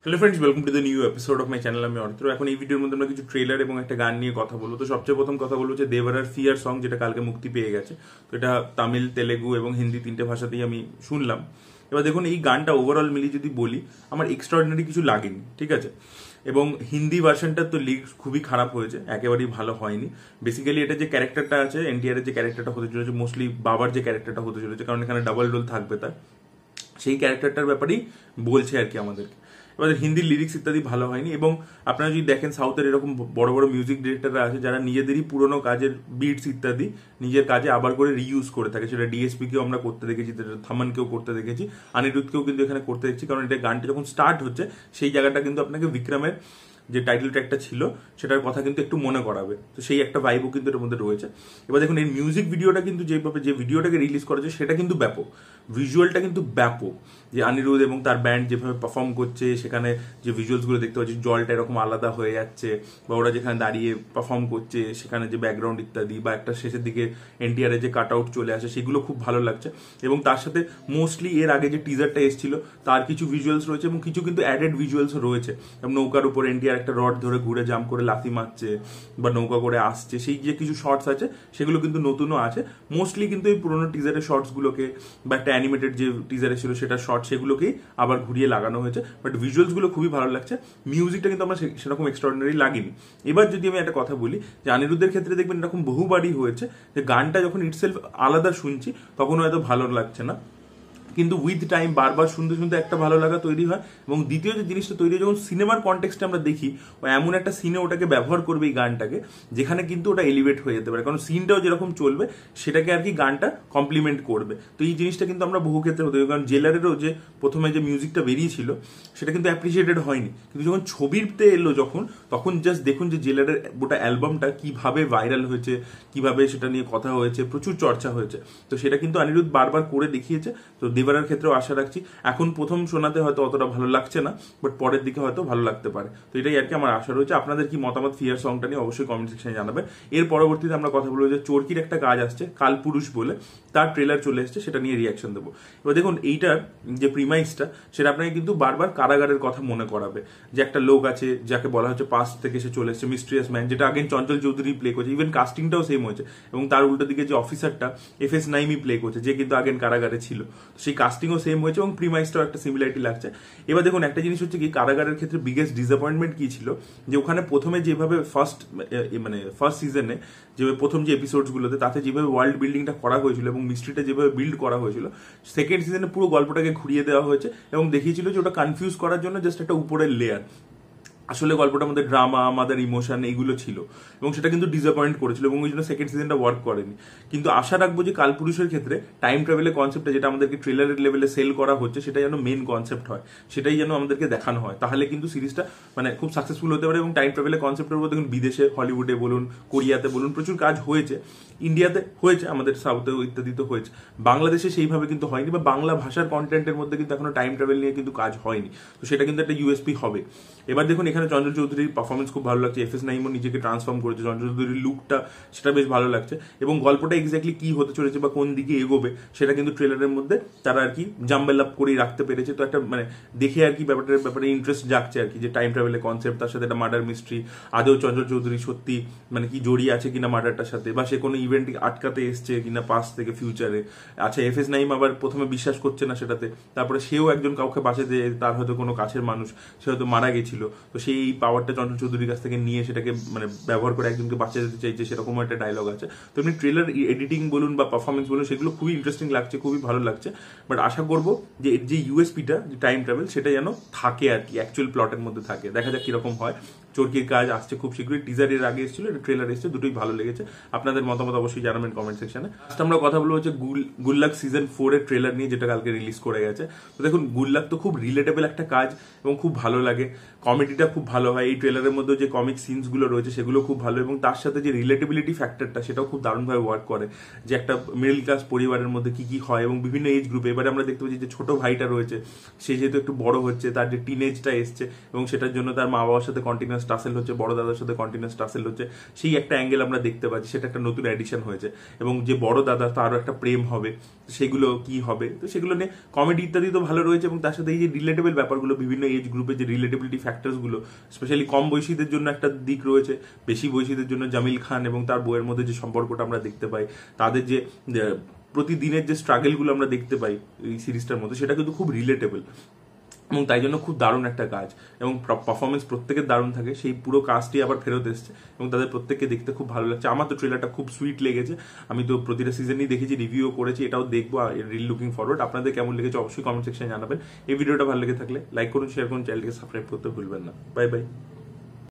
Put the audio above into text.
Hello friends, welcome to the new episode of my channel. আমি অর্থ। এখন এই ভিডিওর মধ্যে আমরা কিছু ট্রেলার এবং একটা গান নিয়ে কথা বলবো। তো সবচেয়ে প্রথম কথা বলবো যে দেবরার ফিয়ার সং, যেটা কালকে মুক্তি পেয়ে গেছে। তো এটা তামিল, তেলেগু এবং হিন্দি তিনটে ভাষাতেই আমি শুনলাম। এবার দেখুন, এই গানটা ওভারঅল মিলিয়ে যদি বলি, আমার এক্সট্রাঅর্ডিনারি কিছু লাগেনি, ঠিক আছে। এবং হিন্দি ভার্সনটার তো লিরিক্স খুবই খারাপ হয়েছে, একেবারেই ভালো হয়নি। বেসিক্যালি এটা যে ক্যারেক্টারটা আছে, এনটিআর এর যে ক্যারেক্টারটা হতে চলেছে, মোস্টলি বাবার যে ক্যারেক্টারটা হতে চলেছে, কারণ এখানে ডাবল রোল থাকবে তার, সেই ক্যারেক্টারটার ব্যাপারেই বলছে আর কি আমাদেরকে। এবার হিন্দি লিরিক্স ইত্যাদি ভালো হয়নি। এবং আপনারা যদি দেখেন, সাউথের এরকম বড় বড় মিউজিক ডিরেক্টররা আছে যারা নিজেদেরই পুরোনো কাজের বিটস ইত্যাদি নিজের কাজে আবার করে রিইউজ করে থাকে। সেটা ডিএসপিকেও আমরা করতে দেখেছি, থামানকেও করতে দেখেছি, অনিরুদ্ধকেও কিন্তু এখানে করতে দেখছি। কারণ এটা গানটা যখন স্টার্ট হচ্ছে, সেই জায়গাটা কিন্তু আপনাকে বিক্রমের যে টাইটেল ট্র্যাকটা ছিল সেটার কথা কিন্তু একটু মনে করাবে। তো সেই একটা ভাইবও কিন্তু এর মধ্যে রয়েছে। এবার দেখুন, এই মিউজিক ভিডিওটা কিন্তু যেভাবে যে ভিডিওটাকে রিলিজ করেছে সেটা কিন্তু ব্যাপক, ভিজুয়ালটা কিন্তু ব্যাপক। যে অনিরুদ্ধ এবং তার ব্যান্ড যেভাবে পারফর্ম করছে, সেখানে যে ভিজুয়ালসগুলো দেখতে পাচ্ছি, জলটা এরকম আলাদা হয়ে যাচ্ছে, বা ওরা যেখানে দাঁড়িয়ে পারফর্ম করছে সেখানে যে ব্যাকগ্রাউন্ড ইত্যাদি, বা একটা শেষের দিকে এনটিআর এর যে কাট আউট চলে আসে, সেগুলো খুব ভালো লাগছে। এবং তার সাথে মোস্টলি এর আগে যে টিজারটা এসেছিল তার কিছু ভিজুয়ালস রয়েছে, এবং কিছু কিন্তু অ্যাডেড ভিজুয়ালস রয়েছে। নৌকার উপর এনটিআর একটা রড ধরে ঘুরে জাম্প করে লাথি মারছে, বা নৌকা করে আসছে, সেই যে কিছু শর্টস আছে সেগুলো কিন্তু নতুনও আছে। মোস্টলি কিন্তু এই পুরোনো টিজারের শর্টস গুলোকে, বা একটা অ্যানিমেটেড যে টিজারে ছিল সেটা শর্ট, সেগুলোকেই আবার ঘুরিয়ে লাগানো হয়েছে। বাট ভিজুয়ালস গুলো খুবই ভালো লাগছে। মিউজিকটা কিন্তু আমরা সেরকম এক্সট্রাঅর্ডিনারি লাগেনি। এবার যদি আমি একটা কথা বলি, যে অনিরুদ্ধের ক্ষেত্রে দেখবেন এরকম বহুবারই হয়েছে যে গানটা যখন ইটসেলফ আলাদা শুনছি তখন হয়তো ভালো লাগছে না, কিন্তু উইথ টাইম বারবার শুনতে শুনতে একটা ভালো লাগা তৈরি হয়। এবং দ্বিতীয় যে জিনিসটা তৈরি হয়, যখন সিনেমার কনটেক্সটে আমরা দেখি, ও এমন একটা সিনে ওটাকে ব্যবহার করবে এই গানটাকে, যেখানে কিন্তু ওটা এলিভেট হয়ে যেতে পারে। কারণ সিনটাও যেরকম চলবে সেটাকে আর কি গানটা কমপ্লিমেন্ট করবে। তো এই জিনিসটা কিন্তু আমরা বহু ক্ষেত্রে হতে, কারণ জেলারেরও যে প্রথমে যে মিউজিকটা বেরিয়েছিল সেটা কিন্তু অ্যাপ্রিসিয়েটেড হয়নি, কিন্তু যখন ছবিতে এলো তখন জাস্ট দেখুন যে জেলারের গোটা অ্যালবামটা কিভাবে ভাইরাল হয়েছে, কিভাবে সেটা নিয়ে কথা হয়েছে, প্রচুর চর্চা হয়েছে। তো সেটা কিন্তু অনিরুদ্ধ বারবার করে দেখিয়েছে। তো দেবরার ক্ষেত্রেও আশা রাখছি, এখন প্রথম শোনাতে হয়তো অতটা ভালো লাগছে না, বাট পরের দিকে হয়তো ভালো লাগতে পারে। তো এটাই আর কি আমার আশা রয়েছে। আপনাদের কি মতামত ফিয়ার সংটা নিয়ে অবশ্যই কমেন্ট সেকশনে জানাবেন। এর পরবর্তীতে আমরা কথা বলবো যে চরকির একটা কাজ আসছে কালপুরুষ বলে, তার ট্রেলার চলে এসছে, সেটা নিয়ে রিয়াকশন দেবো। এবার দেখুন, এইটার যে প্রিমাইসটা সেটা আপনাকে কিন্তু বারবার কারাগারের কথা মনে করাবে, যে একটা লোক আছে যাকে বলা হচ্ছে পাস্ট থেকে সে চলে এসছে, মিস্ট্রিয়াস ম্যান, যেটা আগেন চঞ্চল চৌধুরী প্লে করছে। ইভেন কাস্টিংটাও সেম হয়েছে। এবং তার উল্টো দিকে যে অফিসারটা এফএস নাইমি প্লে করছে, যে কিন্তু আগেন কারাগারে ছিল, সেই কাস্টিংও সেম হয়েছে এবং প্রিমাইসটাও একটা সিমিলারিটি লাগছে। এবার দেখুন, একটা জিনিস হচ্ছে কি, কারাগারের ক্ষেত্রে বিগেস্ট ডিসঅ্যাপয়েন্টমেন্ট কি ছিল, যে ওখানে প্রথমে যেভাবে ফার্স্ট সিজনে যেভাবে প্রথম যে এপিসোডস গুলোতে তাতে যেভাবে ওয়ার্ল্ড বিল্ডিংটা করা হয়েছিল এবং মিস্ট্রিটা যেভাবে বিল্ড করা হয়েছিল, সেকেন্ড সিজনে পুরো গল্পটাকে ঘুরিয়ে দেওয়া হয়েছে এবং দেখিয়েছিল যে ওটা কনফিউজ করার জন্য জাস্ট একটা উপরের লেয়ার। আসলে গল্পটার মধ্যে ড্রামা, আমাদের ইমোশন এইগুলো ছিল, এবং সেটা কিন্তু ডিসঅ্যাপয়েন্ট করেছিল, এবং ওই জন্য সেকেন্ড সিজনটা ওয়ার্ক করেনি। কিন্তু আশা রাখবো যে কালপুরুষের ক্ষেত্রে টাইম ট্রাভেলের কনসেপ্টটা, যেটা আমাদেরকে ট্রেলারের লেভেলে সেল করা হচ্ছে, সেটা যেন মেন কনসেপ্ট হয়, সেটাই যেন আমাদেরকে দেখানো হয়। তাহলে কিন্তু সিরিজটা খুব সাকসেসফুল হতে পারে। এবং টাইম ট্রাভেলের কনসেপ্টের উপর দেখুন, বিদেশে হলিউডে বলুন, কোরিয়াতে বলুন, প্রচুর কাজ হয়েছে, ইন্ডিয়াতে হয়েছে, আমাদের সাউথেও ইত্যাদিতে হয়েছে। বাংলাদেশে সেইভাবে কিন্তু হয়নি, বা বাংলা ভাষার কন্টেন্টের মধ্যে কিন্তু এখনো টাইম ট্রাভেল নিয়ে কিন্তু কাজ হয়নি। তো সেটা কিন্তু একটা ইউএসপি হবে। এবার দেখুন, এখানে চঞ্চল চৌধুরীর পারফরমেন্স খুব ভালো লাগছে, এফএস নাইমও নিজেকে ট্রান্সফর্ম করেছে, চঞ্চল চৌধুরীর লুকটা সেটা বেশ ভালো লাগছে। এবং গল্পটা এক্স্যাক্টলি কি হতে চলেছে বা কোন দিকে এগোবে সেটা কিন্তু ট্রেলারের মধ্যে তারা আর কি জাম্বেল আপ করেই রাখতে পেরেছে। তো একটা দেখে আর কি ব্যাপারটার ব্যাপারে ইন্টারেস্ট জাগছে আর কি, যে টাইম ট্রাভেলের কনসেপ্ট, তার সাথে একটা মার্ডার মিস্ট্রি, আদৌ চঞ্চল চৌধুরী সত্যি কি জড়িয়ে আছে কিনা মার্ডারটার সাথে, বা সে কোনো ইভেন্ট আটকাতে এসছে কিনা পাস্ট থেকে ফিউচারে। আচ্ছা, এফএস নাইম আবার প্রথমে বিশ্বাস করছে না সেটাতে, তারপরে সেও একজন কাউকে বাঁচাতে, তার হয়তো কোনো কাছের মানুষ, সে হয়তো মারা গেছিল, তো সেই পাওয়ারটা চঞ্চল চৌধুরীর কাছ থেকে নিয়ে সেটাকে ব্যবহার করে একজনকে বাঁচা যেতে চাইছে, সেরকম একটা ডায়লগ আছে। তো এমনি ট্রেলার এডিটিং বলুন বা পারফরমেন্স বলুন, সেগুলো খুবই ইন্টারেস্টিং লাগছে, খুবই ভালো লাগছে। বাট আশা করবো যে এর যে ইউএসপিটা, যে টাইম ট্রাভেল, সেটা যেন থাকে আর কি, অ্যাকচুয়াল প্লটের মধ্যে থাকে। দেখা যাক কিরকম হয়। চরকির কাজ আসছে খুব শীঘ্রই, টিজারের আগে এসেছিল, ট্রেলার এসেছে, দুটোই ভালো লেগেছে। আপনাদের মতামত অবশ্যই জানাবেন কমেন্ট সেকশনে। আজকে আমরা কথা বলবো হচ্ছে গুল্লাক সিজন 4 এর ট্রেলার নিয়ে, যেটা কালকে রিলিজ করে গেছে। তো দেখুন, গুল্লাক তো খুব রিলেটেবল একটা কাজ এবং খুব ভালো লাগে, কমেডিটা খুব ভালো হয়। এই ট্রেলারের মধ্যে যে কমিক সিনসগুলো রয়েছে সেগুলো খুব ভালো, এবং তার সাথে যে রিলেটেবিলিটি ফ্যাক্টরটা সেটাও খুব দারুণভাবে ওয়ার্ক করে, যে একটা মিডল ক্লাস পরিবারের মধ্যে কি কি হয় এবং বিভিন্ন এজ গ্রুপে। এবারে আমরা দেখতে পাচ্ছি যে ছোট ভাইটা রয়েছে, সে যেহেতু একটু বড় হচ্ছে, তার যে টিনেজটা এসছে এবং সেটার জন্য তার মা বাবার সাথে কন্টিনিউয়াস টাসেল হচ্ছে, বড় দাদার সাথে কন্টিনিউয়াস টাসেল হচ্ছে, সেই একটা অ্যাঙ্গেল আমরা দেখতে পাচ্ছি। সেটা একটা নতুন অ্যাডিশন হয়েছে। এবং যে বড় দাদা, তারও একটা প্রেম হবে, সেগুলো কি হবে, তো সেগুলো নিয়ে কমেডি ইত্যাদি তো ভালো রয়েছে। এবং তার সাথে এই যে রিলেটেবল ব্যাপারগুলো, বিভিন্ন এজ গ্রুপের যে রিলেটেবিলিটি ফ্যাক্টরসগুলো, স্পেশালি কম বয়সীদের জন্য একটা দিক রয়েছে, বেশি বয়সীদের জন্য জামিল খান এবং তার বইয়ের মধ্যে যে সম্পর্কটা আমরা দেখতে পাই, তাদের যে প্রতিদিনের যে স্ট্রাগলগুলো আমরা দেখতে পাই এই সিরিজটার মধ্যে, সেটা কিন্তু খুব রিলেটেবল এবং তাই জন্য খুব দারুণ একটা কাজ। এবং পারফরমেন্স প্রত্যেকের দারুণ থাকে, সেই পুরো কাজটি আবার ফেরত এসছে এবং তাদের প্রত্যেককে দেখতে খুব ভালো লাগছে। আমার তো ট্রেলারটা খুব সুইট লেগেছে, আমি তো প্রতিটা সিজনই দেখেছি, রিভিউ করেছি, এটাও দেখবো, রিল লুকিং ফরওয়ার্ড। আপনাদের কেমন লেগেছে অবশ্যই কমেন্ট সেকশনে জানাবেন। এই ভিডিওটা ভালো লেগে থাকলে লাইক করুন, শেয়ার করুন, চ্যানেলটিকে সাবস্ক্রাইব করতে ভুলবেন না। Bye bye.